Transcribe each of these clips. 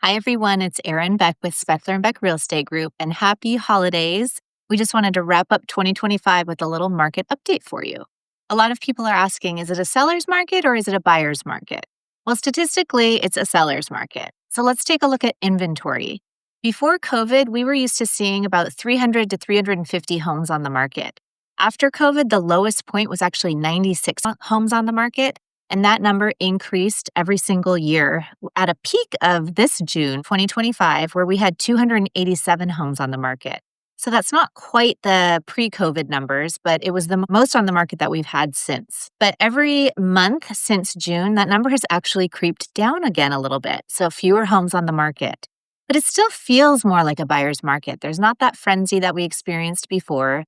Hi, everyone. It's Erin Beck with Spechler and Beck Real Estate Group, and happy holidays. We just wanted to wrap up 2025 with a little market update for you. A lot of people are asking, is it a seller's market or is it a buyer's market? Well, statistically, it's a seller's market. So let's take a look at inventory. Before COVID, we were used to seeing about 300 to 350 homes on the market. After COVID, the lowest point was actually 96 homes on the market. And that number increased every single year at a peak of this June 2025, where we had 287 homes on the market. So that's not quite the pre-COVID numbers, but it was the most on the market that we've had since. But every month since June, that number has actually creeped down again a little bit. So fewer homes on the market. But it still feels more like a buyer's market. There's not that frenzy that we experienced before.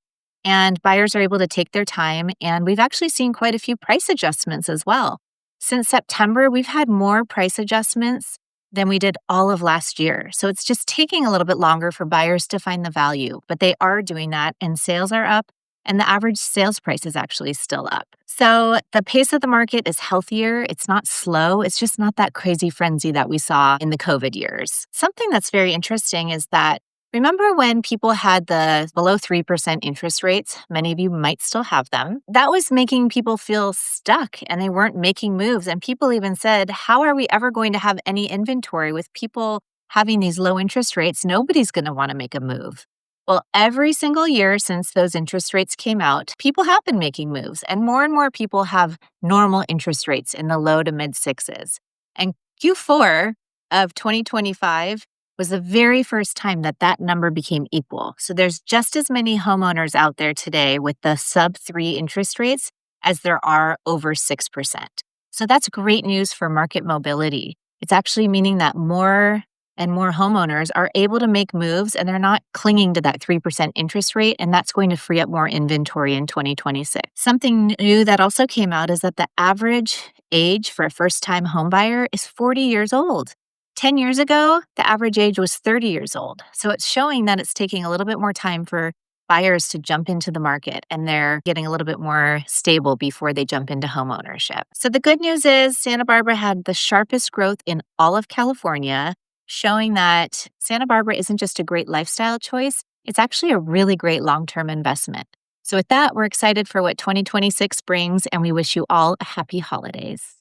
And buyers are able to take their time, and we've actually seen quite a few price adjustments as well. Since September, we've had more price adjustments than we did all of last year. So it's just taking a little bit longer for buyers to find the value, but they are doing that, and sales are up, and the average sales price is actually still up. So the pace of the market is healthier. It's not slow. It's just not that crazy frenzy that we saw in the COVID years. Something that's very interesting is that remember when people had the below 3% interest rates? Many of you might still have them. That was making people feel stuck and they weren't making moves. And people even said, how are we ever going to have any inventory with people having these low interest rates? Nobody's going to want to make a move. Well, every single year since those interest rates came out, people have been making moves, and more people have normal interest rates in the low to mid sixes. And Q4 of 2025 was the very first time that that number became equal. So there's just as many homeowners out there today with the sub 3 interest rates as there are over 6%. So that's great news for market mobility. It's actually meaning that more and more homeowners are able to make moves and they're not clinging to that 3% interest rate, and that's going to free up more inventory in 2026. Something new that also came out is that the average age for a first-time homebuyer is 40 years old. 10 years ago, the average age was 30 years old. So it's showing that it's taking a little bit more time for buyers to jump into the market, and they're getting a little bit more stable before they jump into home ownership. So the good news is Santa Barbara had the sharpest growth in all of California, showing that Santa Barbara isn't just a great lifestyle choice, it's actually a really great long-term investment. So with that, we're excited for what 2026 brings, and we wish you all a happy holidays.